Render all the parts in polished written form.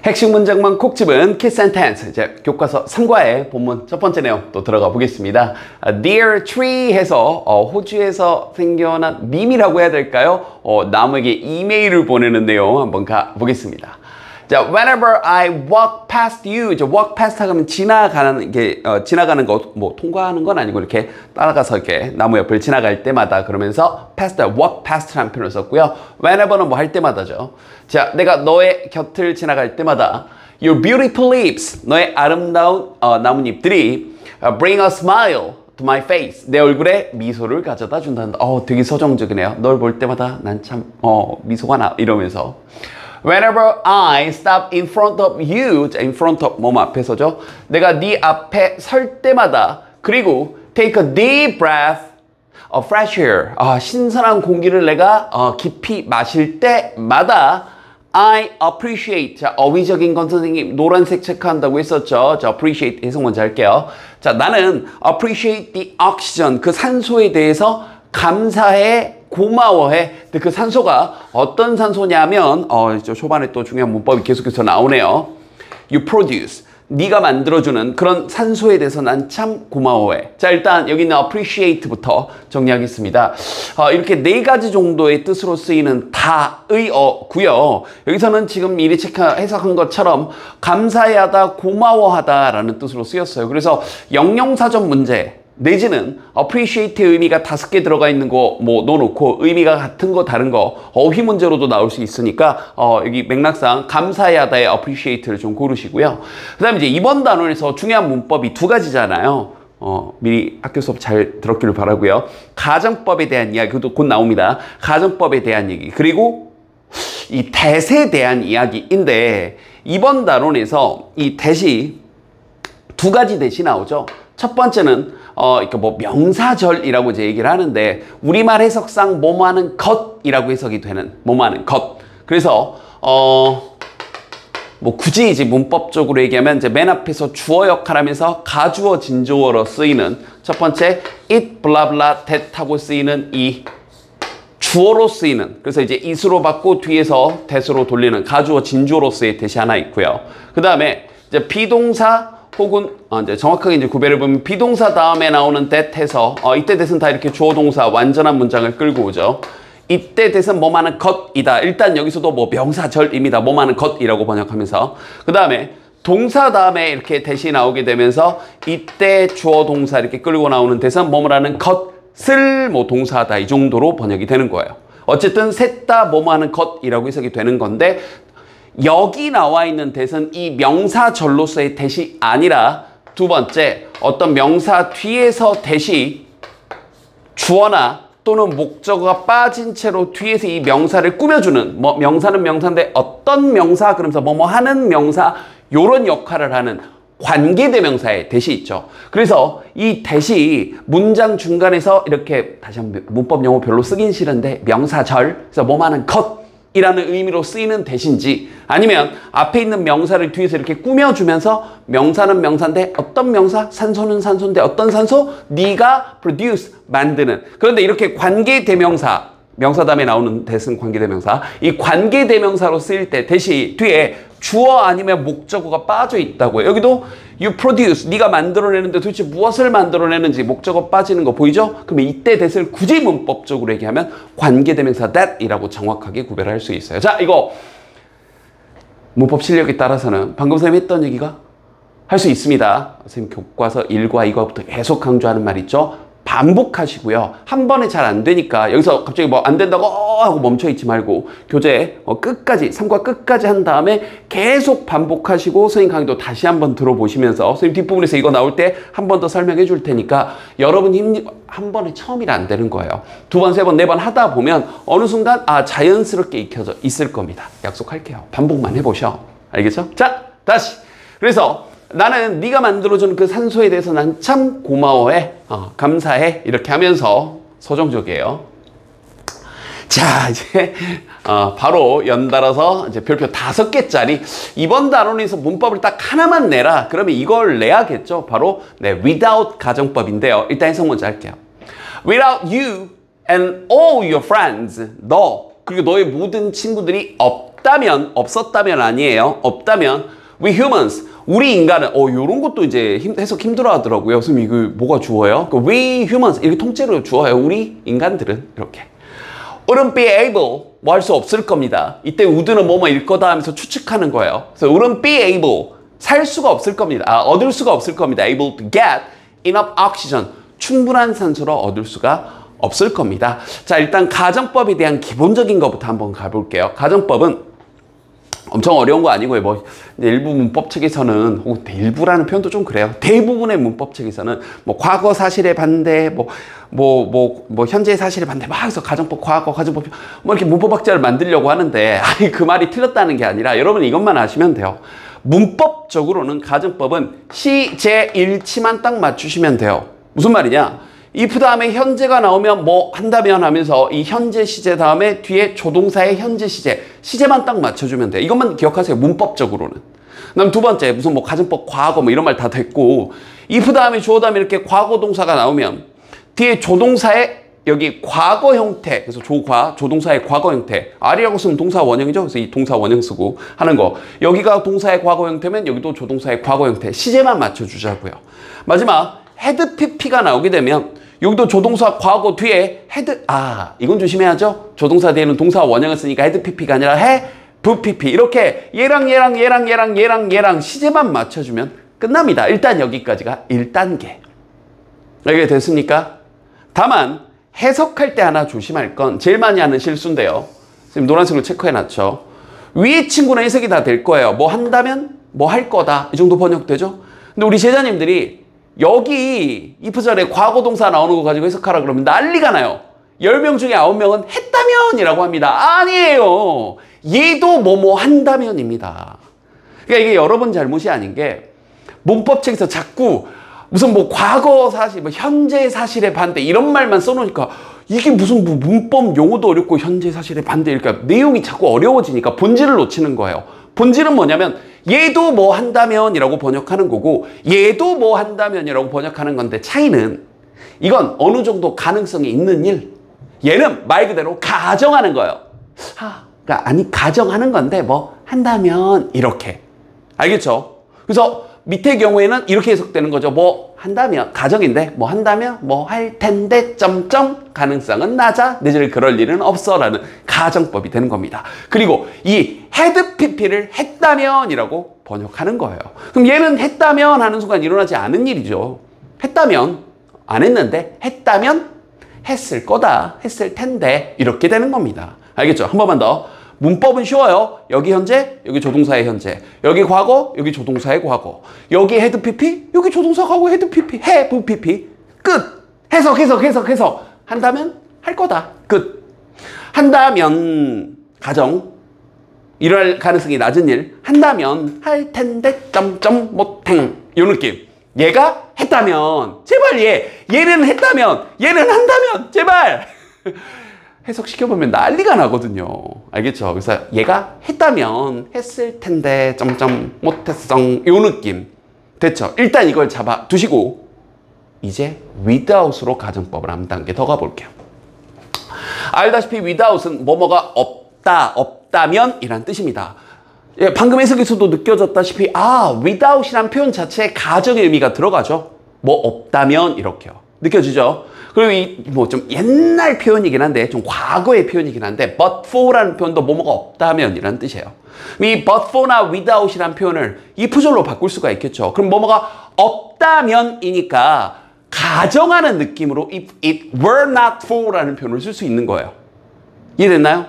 핵심 문장만 콕 집은 Key Sentence. 이제 교과서 3과의 본문 첫 번째 내용 또 들어가 보겠습니다. Dear Tree 해서 호주에서 생겨난 밈이라고 해야 될까요? 나무에게 이메일을 보내는 내용 한번 가보겠습니다. 자, whenever I walk past you, 이제 walk past 하면 지나가는 게 지나가는 거 뭐 통과하는 건 아니고 이렇게 따라가서 이렇게 나무 옆을 지나갈 때마다 그러면서 past, walk past라는 표현을 썼고요. whenever는 뭐 할 때마다죠. 자, 내가 너의 곁을 지나갈 때마다 your beautiful lips, 너의 아름다운 나뭇잎들이 bring a smile to my face, 내 얼굴에 미소를 가져다 준다는. 되게 서정적이네요. 널 볼 때마다 난 참 미소가 나 이러면서. Whenever I stop in front of you, in front of 몸 앞에서죠. 내가 네 앞에 설 때마다 그리고 take a deep breath of fresh air, 신선한 공기를 내가 깊이 마실 때마다 I appreciate. 자, 어휘적인 건 선생님 노란색 체크한다고 했었죠. 자, appreciate 해석 먼저 할게요. 자, 나는 appreciate the oxygen, 그 산소에 대해서 감사해, 고마워해. 근데 그 산소가 어떤 산소냐면 초반에 또 중요한 문법이 계속해서 나오네요. You produce, 네가 만들어주는 그런 산소에 대해서 난 참 고마워해. 자, 일단 여기 있는 appreciate부터 정리하겠습니다. 이렇게 네 가지 정도의 뜻으로 쓰이는 다의 어고요. 여기서는 지금 미리 해석한 것처럼 감사해하다, 고마워하다라는 뜻으로 쓰였어요. 그래서 영영사전 문제 내지는 appreciate의 의미가 5개 들어가 있는 거 뭐 넣어놓고 의미가 같은 거 다른 거 어휘 문제로도 나올 수 있으니까 여기 맥락상 감사해하다의 appreciate를 좀 고르시고요. 그 다음에 이제 이번 단원에서 중요한 문법이 두 가지잖아요. 미리 학교 수업 잘 들었기를 바라고요. 가정법에 대한 이야기, 그것도 곧 나옵니다. 가정법에 대한 얘기, 그리고 이 대세에 대한 이야기인데 이번 단원에서 이 대시 두 가지 대시 나오죠. 첫 번째는 뭐 명사절이라고 이제 얘기를 하는데 우리말 해석상 뭐뭐하는 것이라고 해석이 되는 뭐뭐하는 것. 그래서 뭐 굳이 이제 문법적으로 얘기하면 이제 맨 앞에서 주어 역할하면서 가주어 진주어로 쓰이는 첫 번째 it blah blah that 하고 쓰이는 이 주어로 쓰이는, 그래서 이제 it으로 받고 뒤에서 that으로 돌리는 가주어 진주어로서의 that이 하나 있고요. 그 다음에 이제 비동사 혹은 이제 정확하게 이제 구별해 보면 비동사 다음에 나오는 that 해서 이때 that은 다 이렇게 주어 동사 완전한 문장을 끌고 오죠. 이때 that은 뭐뭐하는 것이다. 일단 여기서도 뭐 명사절입니다. 뭐뭐하는 것이라고 번역하면서 그 다음에 동사 다음에 이렇게 that이 나오게 되면서 이때 주어 동사 이렇게 끌고 나오는 that은 뭐뭐하는 것을 뭐 동사다 이 정도로 번역이 되는 거예요. 어쨌든 셋 다 뭐뭐하는 것이라고 해석이 되는 건데 여기 나와 있는 that은 이 명사절로서의 that이 아니라 두 번째 어떤 명사 뒤에서 that이 주어나 또는 목적어가 빠진 채로 뒤에서 이 명사를 꾸며주는, 뭐 명사는 명사인데 어떤 명사 그러면서 뭐뭐 하는 명사 요런 역할을 하는 관계대명사의 that이 있죠. 그래서 이 that이 문장 중간에서 이렇게 다시 한번 문법 용어 별로 쓰긴 싫은데 명사절, 그래서 뭐뭐 하는 것 이라는 의미로 쓰이는 that인지 아니면 앞에 있는 명사를 뒤에서 이렇게 꾸며주면서 명사는 명사인데 어떤 명사? 산소는 산소인데 어떤 산소? 네가 produce, 만드는. 그런데 이렇게 관계대명사, 명사 다음에 나오는 that은 관계대명사, 이 관계대명사로 쓰일 때 that이 뒤에 주어 아니면 목적어가 빠져 있다고요. 여기도 you produce, 네가 만들어내는데 도대체 무엇을 만들어내는지 목적어 빠지는 거 보이죠? 그러면 이때 that을 굳이 문법적으로 얘기하면 관계대명사 that이라고 정확하게 구별할 수 있어요. 자, 이거 문법 실력에 따라서는 방금 선생님이 했던 얘기가 할 수 있습니다. 선생님 교과서 1과 2과부터 계속 강조하는 말 있죠? 반복하시고요. 한 번에 잘 안 되니까 여기서 갑자기 뭐 안 된다고 하고 멈춰 있지 말고 교재 끝까지 3과 끝까지 한 다음에 계속 반복하시고 선생님 강의도 다시 한번 들어보시면서 선생님 뒷부분에서 이거 나올 때 한 번 더 설명해 줄 테니까 여러분 한 번에 처음이라 안 되는 거예요. 두 번, 세 번, 네 번 하다 보면 어느 순간 자연스럽게 익혀져 있을 겁니다. 약속할게요. 반복만 해보셔. 알겠죠? 자, 다시. 그래서 나는 네가 만들어준 그 산소에 대해서 난 참 고마워해, 감사해 이렇게 하면서 서정적이에요. 자, 이제 바로 연달아서 이제 별표 5개짜리 이번 단원에서 문법을 딱 하나만 내라. 그러면 이걸 내야겠죠. 바로 without 가정법인데요. 일단 해석 먼저 할게요. Without you and all your friends, 너 그리고 너의 모든 친구들이 없다면, 없었다면 아니에요. 없다면 we humans, 우리 인간은 요런 것도 이제 해석 힘들어 하더라고요. 선생님 이거 뭐가 주어요? we humans 이렇게 통째로 주어요. 우리 인간들은 이렇게 wouldn't be able 뭐 할 수 없을 겁니다. 이때 would는 뭐뭐일 거다 하면서 추측하는 거예요. 그래서 wouldn't be able 살 수가 없을 겁니다. 얻을 수가 없을 겁니다. able to get enough oxygen 충분한 산소를 얻을 수가 없을 겁니다. 자, 일단 가정법에 대한 기본적인 것부터 한번 가볼게요. 가정법은 엄청 어려운 거 아니고요. 뭐 일부 문법책에서는 일부라는 표현도 좀 그래요. 대부분의 문법책에서는 뭐 과거 사실에 반대, 뭐 현재 사실에 반대 막 해서 가정법, 과거, 가정법 뭐 이렇게 문법학자를 만들려고 하는데 그 말이 틀렸다는 게 아니라 여러분 이것만 아시면 돼요. 문법적으로는 가정법은 시제 일치만 딱 맞추시면 돼요. 무슨 말이냐? if 다음에 현재가 나오면 뭐 한다면 하면서 이 현재 시제 다음에 뒤에 조동사의 현재 시제만 딱 맞춰주면 돼. 이것만 기억하세요. 문법적으로는. 그다음 두 번째 무슨 뭐 가정법 과거 뭐 이런 말 다 됐고 if 다음에 주어 다음에 이렇게 과거 동사가 나오면 뒤에 조동사의 여기 과거 형태 그래서 조동사의 과거 형태 R이라고 쓰면 동사 원형이죠. 그래서 이 동사 원형 쓰고 하는 거 여기가 동사의 과거 형태면 여기도 조동사의 과거 형태 시제만 맞춰주자고요. 마지막 had pp가 나오게 되면 여기도 조동사 과거 뒤에 had 이건 조심해야죠. 조동사 뒤에는 동사 원형을 쓰니까 had pp가 아니라 have pp 이렇게 얘랑 시제만 맞춰주면 끝납니다. 일단 여기까지가 1단계. 이게 됐습니까? 다만 해석할 때 하나 조심할 건 제일 많이 하는 실수인데요. 지금 노란색으로 체크해놨죠. 위에 친구는 해석이 다 될 거예요. 뭐 한다면 뭐 할 거다 이 정도 번역되죠. 근데 우리 제자님들이 여기 if 절에 과거 동사 나오는 거 가지고 해석하라 그러면 난리가 나요. 10명 중에 9명은 했다면이라고 합니다. 아니에요. 얘도 뭐뭐 한다면입니다. 그러니까 이게 여러분 잘못이 아닌 게 문법책에서 자꾸 무슨 뭐 과거 사실, 뭐 현재 사실에 반대 이런 말만 써놓으니까 이게 무슨 뭐 문법 용어도 어렵고 현재 사실에 반대 이렇게 내용이 자꾸 어려워지니까 본질을 놓치는 거예요. 본질은 뭐냐면 얘도 뭐 한다면 이라고 번역하는 거고 얘도 뭐 한다면 이라고 번역하는 건데 차이는 이건 어느 정도 가능성이 있는 일 얘는 말 그대로 가정하는 거예요. 그러니까 아니 가정하는 건데 뭐 한다면 이렇게 알겠죠? 그래서 밑의 경우에는 이렇게 해석되는 거죠. 뭐 한다면 가정인데 뭐 한다면 뭐 할 텐데 점점 가능성은 낮아 내지를 그럴 일은 없어 라는 가정법이 되는 겁니다. 그리고 이 had pp를 했다면 이라고 번역하는 거예요. 그럼 얘는 했다면 하는 순간 일어나지 않은 일이죠. 했다면 안 했는데 했다면 했을 거다 했을 텐데 이렇게 되는 겁니다. 알겠죠? 한 번만 더. 문법은 쉬워요. 여기 현재, 여기 조동사의 현재. 여기 과거, 여기 조동사의 과거. 여기 had pp, 여기 조동사 과거 had pp, have pp. 끝. 해석. 한다면 할 거다. 끝. 한다면 가정. 일어날 가능성이 낮은 일. 한다면 할 텐데 점점 못행. 요 느낌. 얘가 했다면 제발 얘는 했다면 얘는 한다면 제발. 해석시켜보면 난리가 나거든요. 알겠죠? 그래서 얘가 했다면 했을 텐데 점점 못했어 요 느낌 됐죠? 일단 이걸 잡아 두시고 이제 without으로 가정법을 한 단계 더 가볼게요. 알다시피 without은 뭐뭐가 없다면 이란 뜻입니다. 방금 해석에서도 느껴졌다시피 without이란 표현 자체에 가정의 의미가 들어가죠. 뭐 없다면 이렇게요. 느껴지죠? 그리고 이 뭐 좀 옛날 표현이긴 한데 좀 과거의 표현이긴 한데 but for라는 표현도 뭐뭐가 없다면이라는 뜻이에요. 이 but for나 without이라는 표현을 if절로 바꿀 수가 있겠죠. 그럼 뭐뭐가 없다면이니까 가정하는 느낌으로 if it were not for라는 표현을 쓸 수 있는 거예요. 이해됐나요?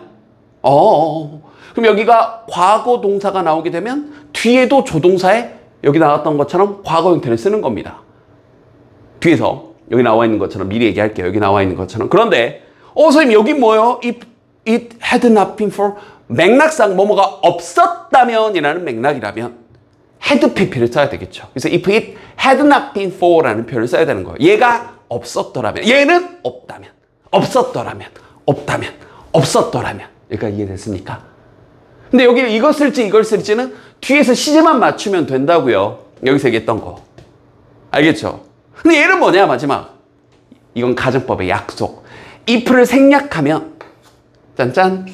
그럼 여기가 과거 동사가 나오게 되면 뒤에도 조동사에 여기 나왔던 것처럼 과거 형태를 쓰는 겁니다. 뒤에서 여기 나와 있는 것처럼 미리 얘기할게요. 여기 나와 있는 것처럼. 그런데 선생님 여기 뭐예요? If it had not been for 맥락상 뭐뭐가 없었다면 이라는 맥락이라면 had pp를 써야 되겠죠. 그래서 if it had not been for 라는 표현을 써야 되는 거예요. 얘가 없었더라면 얘는 없다면 없었더라면 없었더라면 여기까지 이해됐습니까? 근데 여기 이걸 쓸지 이걸 쓸지는 뒤에서 시제만 맞추면 된다고요. 여기서 얘기했던 거 알겠죠? 근데 얘는 뭐냐 마지막 이건 가정법의 약속 if를 생략하면 짠짠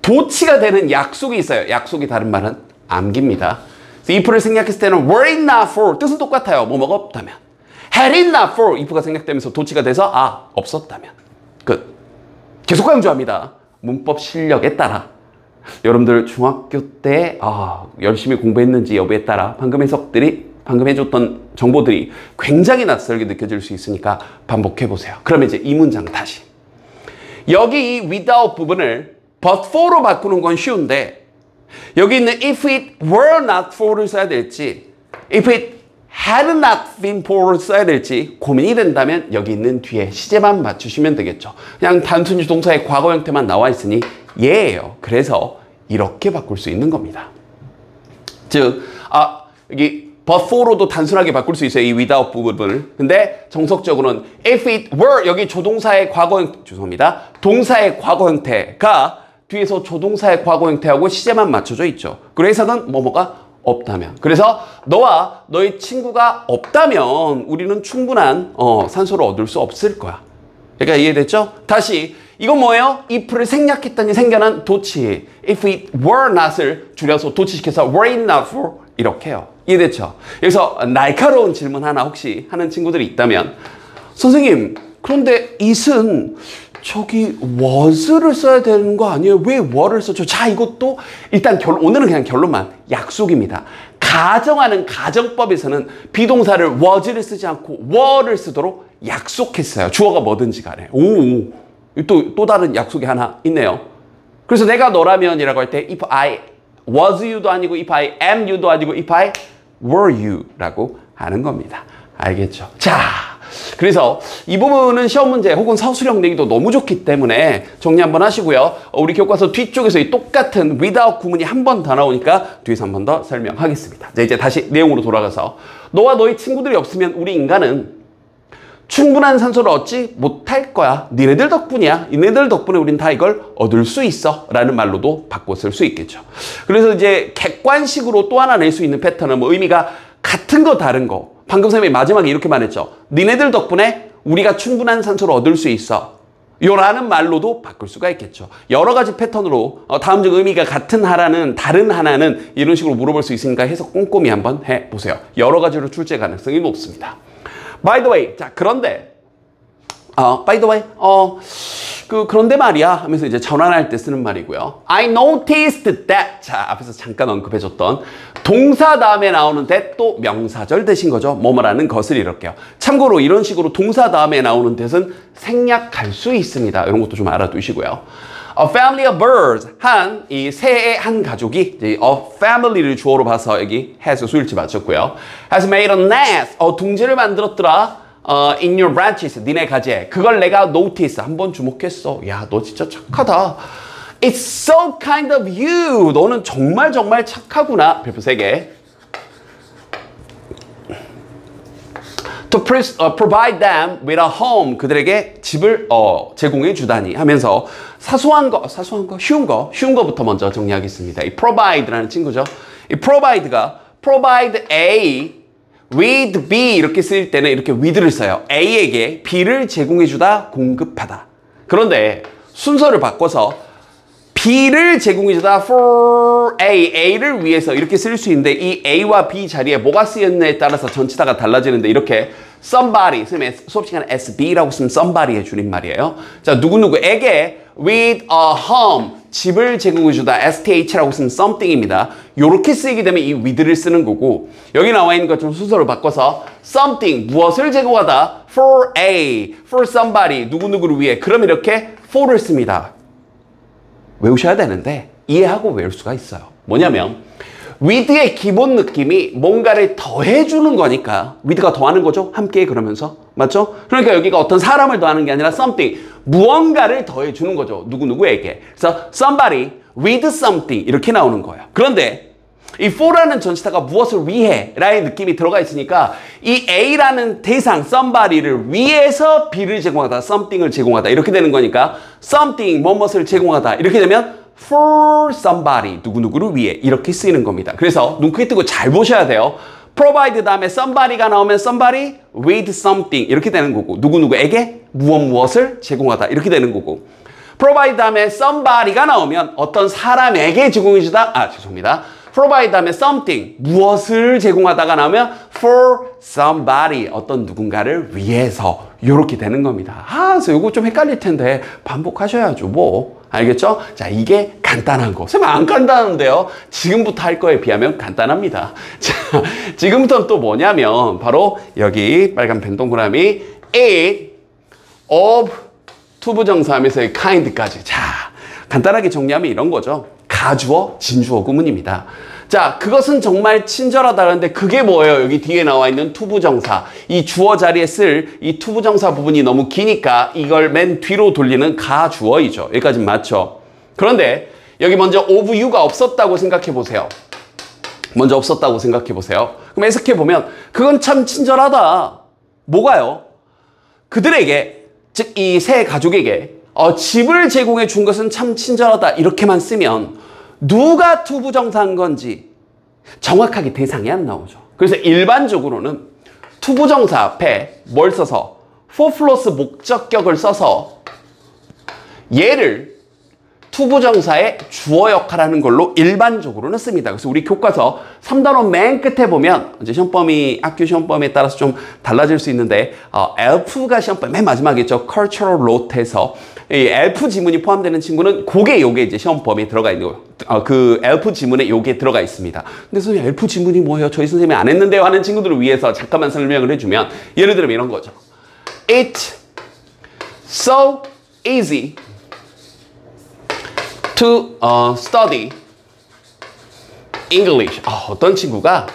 도치가 되는 약속이 있어요. 약속이 다른 말은 암기입니다. if를 생략했을 때는 were it not for 뜻은 똑같아요. 뭐뭐가 없다면. had it not for if가 생략되면서 도치가 돼서 없었다면. 끝. 계속 강조합니다. 문법 실력에 따라 여러분들 중학교 때 열심히 공부했는지 여부에 따라 방금 해줬던 정보들이 굉장히 낯설게 느껴질 수 있으니까 반복해보세요. 그러면 이제 이 문장 다시. 여기 이 without 부분을 but for로 바꾸는 건 쉬운데 여기 있는 if it were not for를 써야 될지 if it had not been for를 써야 될지 고민이 된다면 여기 있는 뒤에 시제만 맞추시면 되겠죠. 그냥 단순히 동사의 과거 형태만 나와 있으니 예예요. 그래서 이렇게 바꿀 수 있는 겁니다. 즉 여기 but for로도 단순하게 바꿀 수 있어요. 이 without 부분을. 근데 정석적으로는 if it were 여기 조동사의 동사의 과거 형태가 뒤에서 조동사의 과거 형태하고 시제만 맞춰져 있죠. 그리고 해석은 뭐뭐가 없다면. 그래서 너와 너의 친구가 없다면 우리는 충분한 산소를 얻을 수 없을 거야. 그러니까 이해됐죠? 다시 이건 뭐예요? if를 생략했더니 생겨난 도치. if it were not을 줄여서 도치시켜서 were it not for 이렇게 해요. 이해됐죠? 여기서 날카로운 질문 하나 혹시 하는 친구들이 있다면 선생님 그런데 it은 저기 was를 써야 되는 거 아니에요? 왜 were를 썼죠? 자, 이것도 일단 오늘은 그냥 결론만 약속입니다. 가정하는 가정법에서는 비동사를 was를 쓰지 않고 were를 쓰도록 약속했어요. 주어가 뭐든지 간에. 또 다른 약속이 하나 있네요. 그래서 내가 너라면이라고 할 때 if I was you도 아니고 if I am you도 아니고 if I were you라고 하는 겁니다. 알겠죠? 자, 그래서 이 부분은 시험 문제 혹은 서술형 내기도 너무 좋기 때문에 정리 한번 하시고요. 우리 교과서 뒤쪽에서 이 똑같은 without 구문이 한 번 더 나오니까 뒤에서 한 번 더 설명하겠습니다. 자, 이제 다시 내용으로 돌아가서 너와 너의 친구들이 없으면 우리 인간은 충분한 산소를 얻지 못할 거야. 니네들 덕분이야. 니네들 덕분에 우린 다 이걸 얻을 수 있어. 라는 말로도 바꿔 쓸 수 있겠죠. 그래서 이제 객관식으로 또 하나 낼 수 있는 패턴은 뭐 의미가 같은 거 다른 거. 방금 선생님이 마지막에 이렇게 말했죠. 니네들 덕분에 우리가 충분한 산소를 얻을 수 있어. 요라는 말로도 바꿀 수가 있겠죠. 여러 가지 패턴으로 다음 중 의미가 같은 하나는 다른 하나는 이런 식으로 물어볼 수 있으니까 해석 꼼꼼히 한번 해보세요. 여러 가지로 출제 가능성이 높습니다. By the way, 자, 그런데, by the way, 그런데 말이야 하면서 이제 전환할 때 쓰는 말이고요. I noticed that. 자, 앞에서 잠깐 언급해줬던 동사 다음에 나오는 that 또 명사절 대신 거죠. 뭐뭐라는 것을 이렇게요. 참고로 이런 식으로 동사 다음에 나오는 that은 생략할 수 있습니다. 이런 것도 좀 알아두시고요. A family of birds, 이 새의 한 가족이 a family를 주어로 봐서 여기 has 수일치 맞췄고요. Has made a nest, 둥지를 만들었더라. In your branches, 니네 가지에. 그걸 내가 notice, 한번 주목했어. 야, 너 진짜 착하다. It's so kind of you. 너는 정말 착하구나. 별표 3개. To provide them with a home. 그들에게 집을 제공해 주다니 하면서 사소한 거, 쉬운 거부터 먼저 정리하겠습니다. 이 provide라는 친구죠. 이 provide가 provide A with B 이렇게 쓸 때는 이렇게 with를 써요. A에게 B를 제공해 주다, 공급하다. 그런데 순서를 바꿔서 B를 제공해 주다 for A를 위해서 이렇게 쓸 수 있는데 이 A와 B 자리에 뭐가 쓰였냐에 따라서 전치사가 달라지는데 이렇게 somebody, 수업 시간에 SB라고 쓰면 somebody의 줄임말이에요. 자, 누구누구에게 with a home, 집을 제공해 주다 STH라고 쓰면 something입니다. 요렇게 쓰이게 되면 이 with를 쓰는 거고 여기 나와 있는 것처럼 순서를 바꿔서 something, 무엇을 제공하다 for A, for somebody, 누구누구를 위해 그럼 이렇게 for를 씁니다. 외우셔야 되는데 이해하고 외울 수가 있어요. 뭐냐면 with의 기본 느낌이 뭔가를 더해주는 거니까 with가 더하는 거죠. 함께 그러면서. 맞죠? 그러니까 여기가 어떤 사람을 더하는 게 아니라 something, 무언가를 더해주는 거죠. 누구누구에게. 그래서 somebody with something 이렇게 나오는 거예요. 그런데 이 for라는 전치사가 무엇을 위해 라의 느낌이 들어가 있으니까 이 A라는 대상 somebody를 위해서 B를 제공하다, something을 제공하다 이렇게 되는 거니까 something, 무엇을 제공하다 이렇게 되면 for somebody, 누구누구를 위해 이렇게 쓰이는 겁니다. 그래서 눈 크게 뜨고 잘 보셔야 돼요. provide 다음에 somebody가 나오면 somebody with something 이렇게 되는 거고 누구누구에게 무엇을 제공하다 이렇게 되는 거고 provide 다음에 somebody가 나오면 어떤 사람에게 제공해주다. 죄송합니다. provide 다음에 something, 무엇을 제공하다가 나오면 for somebody, 어떤 누군가를 위해서 이렇게 되는 겁니다. 그래서 이거 좀 헷갈릴 텐데 반복하셔야죠. 뭐 알겠죠? 자, 이게 간단한 거. 선생님 안 간단한데요. 지금부터 할 거에 비하면 간단합니다. 자, 지금부터는 또 뭐냐면 바로 여기 빨간 펜 동그라미 it, of, 투부정사하면서의 kind까지. 자, 간단하게 정리하면 이런 거죠. 가주어, 진주어 구문입니다. 자, 그것은 정말 친절하다는데 그게 뭐예요? 여기 뒤에 나와 있는 투부정사. 이 주어 자리에 쓸 이 투부정사 부분이 너무 기니까 이걸 맨 뒤로 돌리는 가주어이죠. 여기까지는 맞죠? 그런데 여기 먼저 of you가 없었다고 생각해 보세요. 먼저 없었다고 생각해 보세요. 그럼 해석해 보면 그건 참 친절하다. 뭐가요? 그들에게, 즉 이 세 가족에게 집을 제공해 준 것은 참 친절하다. 이렇게만 쓰면 누가 투부정사한 건지 정확하게 대상이 안 나오죠. 그래서 일반적으로는 투부정사 앞에 뭘 써서 for 플러스 목적격을 써서 얘를 투부정사의 주어 역할하는 걸로 일반적으로는 씁니다. 그래서 우리 교과서 3단원 맨 끝에 보면 이제 시험범위, 학교 시험범위에 따라서 좀 달라질 수 있는데 elf가 시험범위 맨 마지막에 있죠. cultural note에서 이 elf 지문이 포함되는 친구는 요게 이제 시험범위에 들어가 있는 거예요. 그 elf 지문에 요게 들어가 있습니다. 근데 선생님 elf 지문이 뭐예요? 저희 선생님이 안 했는데요 하는 친구들을 위해서 잠깐만 설명을 해주면 예를 들면 이런 거죠. It's so easy to study English. 어떤 친구가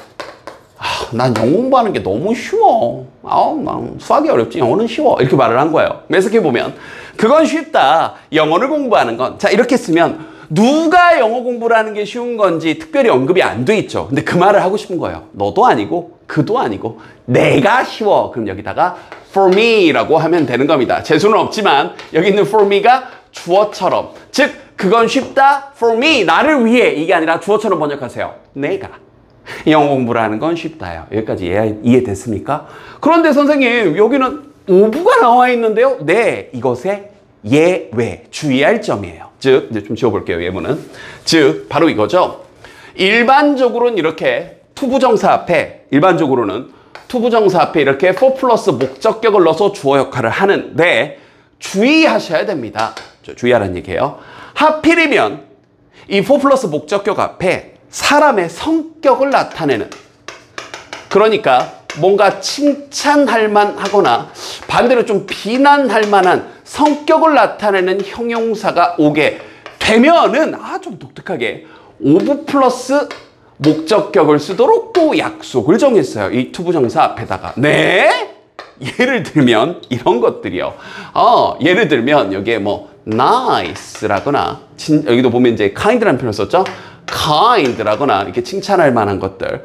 난 영어 공부하는 게 너무 쉬워. 난 수학이 어렵지 영어는 쉬워. 이렇게 말을 한 거예요. 해석해보면 그건 쉽다. 영어를 공부하는 건. 자, 이렇게 쓰면 누가 영어 공부를 하는 게 쉬운 건지 특별히 언급이 안 돼 있죠. 근데 그 말을 하고 싶은 거예요. 너도 아니고 그도 아니고 내가 쉬워. 그럼 여기다가 for me라고 하면 되는 겁니다. 재수는 없지만 여기 있는 for me가 주어처럼, 즉 그건 쉽다 for me, 나를 위해, 이게 아니라 주어처럼 번역하세요. 내가 영어 공부를 하는 건 쉽다요. 여기까지 이해됐습니까? 그런데 선생님 여기는 오브가 나와 있는데요. 네, 이것의 예외, 주의할 점이에요. 즉, 이제 좀 지워볼게요. 예문은. 즉, 바로 이거죠. 일반적으로는 이렇게 투부정사 앞에, 이렇게 for 플러스 목적격을 넣어서 주어 역할을 하는데 주의하셔야 됩니다. 주의하라는 얘기예요. 하필이면 이 for 플러스 목적격 앞에 사람의 성격을 나타내는, 그러니까 뭔가 칭찬할 만하거나 반대로 좀 비난할 만한 성격을 나타내는 형용사가 오게 되면은 좀 독특하게 of 플러스 목적격을 쓰도록 또 약속을 정했어요. 이 투부정사 앞에다가. 네? 예를 들면 이런 것들이요. 예를 들면 여기에 뭐 nice라거나 여기도 보면 이제 kind라는 표현을 썼죠. kind라거나 이렇게 칭찬할 만한 것들,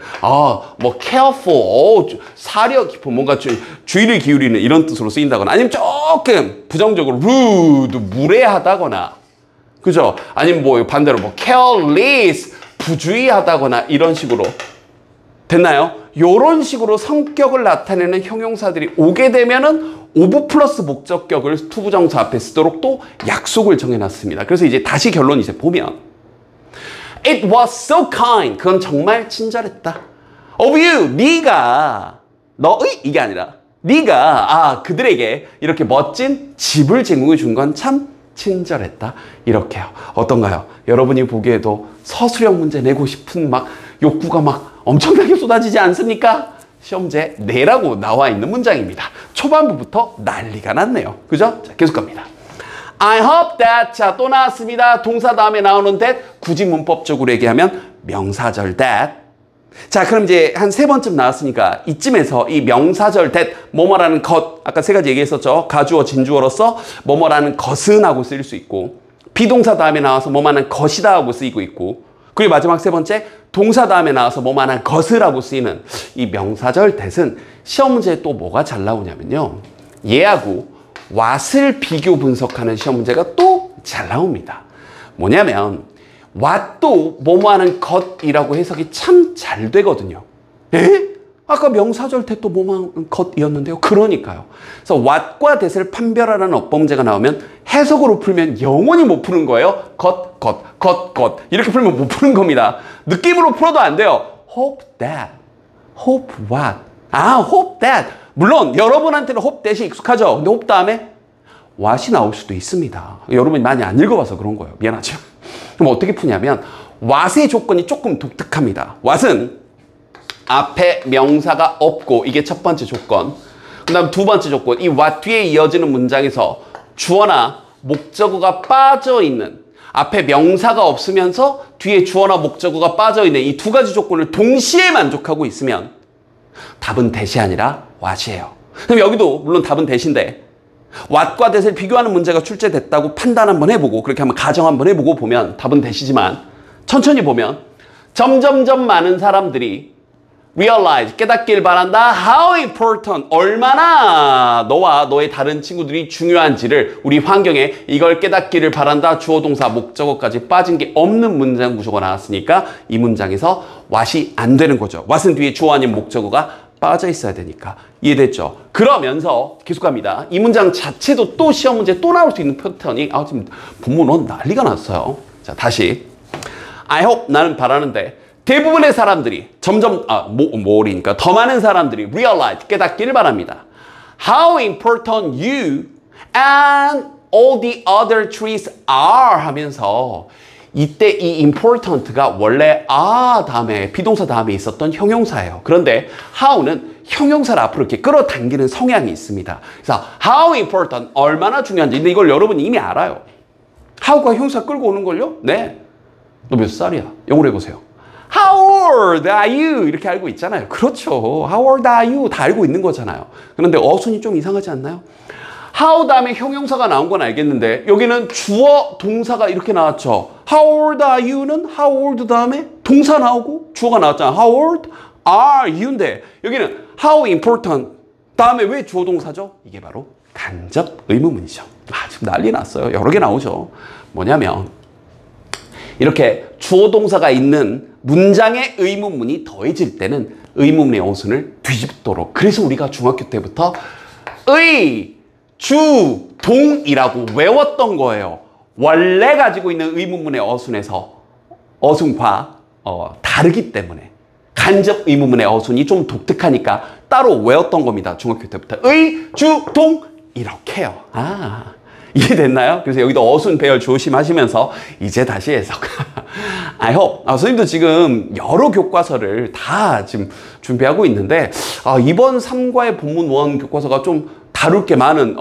뭐 careful, 사려 깊은, 뭔가 주의를 기울이는 이런 뜻으로 쓰인다거나, 아니면 조금 부정적으로 rude, 무례하다거나, 그죠? 아니면 뭐 반대로 뭐 careless, 부주의하다거나 이런 식으로 됐나요? 요런 식으로 성격을 나타내는 형용사들이 오게 되면은 of 플러스 목적격을 투부정사 앞에 쓰도록 또 약속을 정해놨습니다. 그래서 이제 다시 결론 이제 보면 It was so kind. 그건 정말 친절했다. Of you. 네가, 너의 이게 아니라 네가 그들에게 이렇게 멋진 집을 제공해 준 건 참 친절했다. 이렇게요. 어떤가요? 여러분이 보기에도 서술형 문제 내고 싶은 막 욕구가 막 엄청나게 쏟아지지 않습니까? 시험제 내라고 나와 있는 문장입니다. 초반부부터 난리가 났네요. 그죠? 자, 계속 갑니다. I hope that. 자, 또 나왔습니다. 동사 다음에 나오는 that. 굳이 문법적으로 얘기하면 명사절 that. 자, 그럼 이제 한 3번쯤 나왔으니까 이쯤에서 이 명사절 that, 뭐뭐라는 것, 아까 3가지 얘기했었죠. 가주어, 진주어로서 뭐뭐라는 것은 하고 쓰일 수 있고, 비동사 다음에 나와서 뭐뭐라는 것이다 하고 쓰이고 있고, 그리고 마지막 3번째 동사 다음에 나와서 뭐뭐라는 것을 하고 쓰이는 이 명사절 that은 시험 문제에 또 뭐가 잘 나오냐면요. 얘하고 what을 비교 분석하는 시험 문제가 또 잘 나옵니다. 뭐냐면 what도 뭐뭐하는 것이라고 해석이 참 잘 되거든요. 에? 아까 명사절 대또 뭐만 것이었는데요. 그러니까요. 그래서 what과 that을 판별하라는 어법문제가 나오면 해석으로 풀면 영원히 못 푸는 거예요. 것. 이렇게 풀면 못 푸는 겁니다. 느낌으로 풀어도 안 돼요. hope that. hope what? hope that. 물론 여러분한테는 hope that이 익숙하죠. 근데 hope 다음에 what이 나올 수도 있습니다. 여러분이 많이 안 읽어봐서 그런 거예요. 미안하죠. 그럼 어떻게 푸냐면 what의 조건이 조금 독특합니다. what은 앞에 명사가 없고 이게 첫 번째 조건. 그 다음 두 번째 조건. 이 what 뒤에 이어지는 문장에서 주어나 목적어가 빠져있는 앞에 명사가 없으면서 뒤에 주어나 목적어가 빠져있는 이 두 가지 조건을 동시에 만족하고 있으면 답은 that이 아니라 what이에요. 그럼 여기도 물론 답은 that인데 what과 that을 비교하는 문제가 출제됐다고 판단 한번 해보고 그렇게 한번 가정 한번 해보고 보면 답은 that이지만 천천히 보면 점점점 많은 사람들이 realize, 깨닫길 바란다. How important, 얼마나 너와 너의 다른 친구들이 중요한지를 우리 환경에 이걸 깨닫기를 바란다. 주어, 동사, 목적어까지 빠진 게 없는 문장 구조가 나왔으니까 이 문장에서 what이 안 되는 거죠. what은 뒤에 주어 아닌 목적어가 빠져 있어야 되니까. 이해됐죠? 그러면서 계속 갑니다. 이 문장 자체도 또 시험 문제 또 나올 수 있는 패턴이 지금 본문은 난리가 났어요. 자, 다시. I hope, 나는 바라는데 대부분의 사람들이 점점 뭐리니까 더 많은 사람들이 realize, 깨닫기를 바랍니다. How important you and all the other trees are 하면서 이때 이 important가 원래 다음에 비동사 다음에 있었던 형용사예요. 그런데 how는 형용사를 앞으로 이렇게 끌어당기는 성향이 있습니다. 그래서 how important, 얼마나 중요한지. 근데 이걸 여러분이 이미 알아요. how가 형용사 끌고 오는 걸요? 네. 너 몇 살이야? 영어로 해보세요. How old are you? 이렇게 알고 있잖아요. 그렇죠. How old are you? 다 알고 있는 거잖아요. 그런데 어순이 좀 이상하지 않나요? How 다음에 형용사가 나온 건 알겠는데 여기는 주어, 동사가 이렇게 나왔죠. How old are you는 how old 다음에 동사 나오고 주어가 나왔잖아요. How old are you인데 여기는 how important 다음에 왜 주어, 동사죠? 이게 바로 간접 의문문이죠. 지금 난리 났어요. 여러 개 나오죠. 뭐냐면 이렇게 주어, 동사가 있는 문장의 의문문이 더해질 때는 의문문의 어순을 뒤집도록. 그래서 우리가 중학교 때부터 의, 주, 동이라고 외웠던 거예요. 원래 가지고 있는 의문문의 어순에서 어순과 다르기 때문에 간접 의문문의 어순이 좀 독특하니까 따로 외웠던 겁니다. 중학교 때부터 의, 주, 동 이렇게요. 이해됐나요? 그래서 여기도 어순 배열 조심하시면서 이제 다시 해석. I hope. 선생님도 지금 여러 교과서를 다 지금 준비하고 있는데 이번 3과의 본문 1 교과서가 좀 다룰 게 많은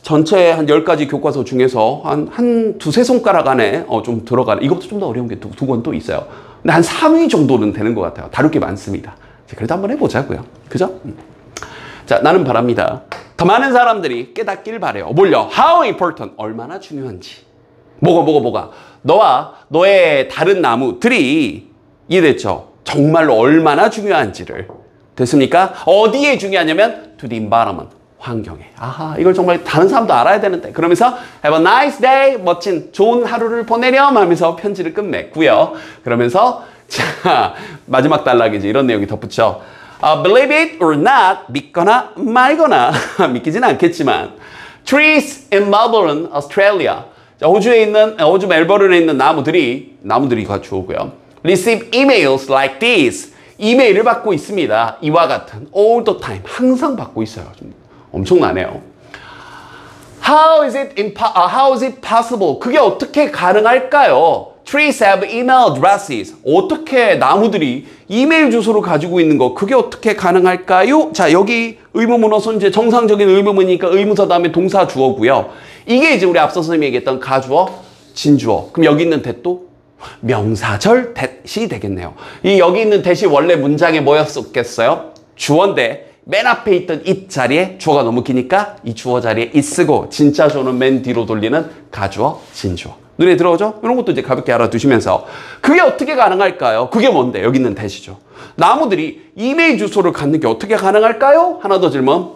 전체 한 10가지 교과서 중에서 한 두세 손가락 안에 좀 들어가는 이것도 좀 더 어려운 게 두 권 또 있어요. 근데 한 3위 정도는 되는 것 같아요. 다룰 게 많습니다. 그래도 한번 해보자고요. 그죠? 자, 나는 바랍니다. 더 많은 사람들이 깨닫기를 바래요. 뭘요? How important, 얼마나 중요한지. 뭐가? 너와 너의 다른 나무들이 이해됐죠? 정말로 얼마나 중요한지를. 됐습니까? 어디에 중요하냐면 to the environment, 환경에. 이걸 정말 다른 사람도 알아야 되는데. 그러면서 have a nice day, 멋진 좋은 하루를 보내렴 하면서 편지를 끝맺고요. 그러면서 자, 마지막 단락이지. 이런 내용이 덧붙여. Believe it or not, 믿거나 말거나 믿기지는 않겠지만 trees in Melbourne, Australia. 자, 호주 멜버른에 있는 나무들이가 주어고요. receive emails like this. 이메일을 받고 있습니다. 이와 같은 all the time, 항상 받고 있어요. 좀 엄청나네요. How is it possible? 그게 어떻게 가능할까요? Trees have email addresses. 어떻게 나무들이 이메일 주소를 가지고 있는 거 그게 어떻게 가능할까요? 자, 여기 의문문 어순 이제 정상적인 의문문이니까 의문사 다음에 동사 주어고요. 이게 이제 우리 앞서 선생님이 얘기했던 가주어, 진주어. 그럼 여기 있는 that도 명사절 that이 되겠네요. 이 여기 있는 that이 원래 문장에 뭐였었겠어요? 주어인데 맨 앞에 있던 it 자리에 주어가 너무 기니까 이 주어 자리에 it 쓰고 진짜 주어는 맨 뒤로 돌리는 가주어, 진주어. 눈에 들어오죠? 이런 것도 이제 가볍게 알아두시면서 그게 어떻게 가능할까요? 그게 뭔데? 여기 있는 that이죠. 나무들이 이메일 주소를 갖는 게 어떻게 가능할까요? 하나 더 질문.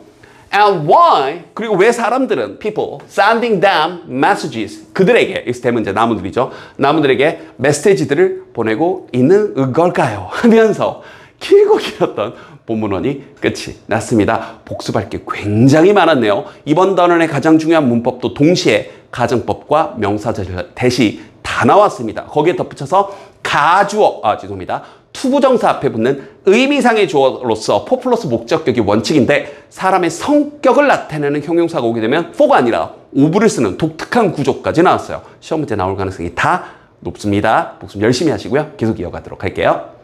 And why? 그리고 왜 사람들은 people sending them messages 그들에게 이스템은 이제 나무들이죠. 나무들에게 메시지들을 보내고 있는 걸까요? 하면서 길고 길었던 본문원이 끝이 났습니다. 복습할 게 굉장히 많았네요. 이번 단원의 가장 중요한 문법도 동시에 가정법과 명사절 대시 다 나왔습니다. 거기에 덧붙여서 투부정사 앞에 붙는 의미상의 주어로서 for 플러스 목적격이 원칙인데 사람의 성격을 나타내는 형용사가 오게 되면 for가 아니라 of를 쓰는 독특한 구조까지 나왔어요. 시험 문제 나올 가능성이 다 높습니다. 복습 열심히 하시고요. 계속 이어가도록 할게요.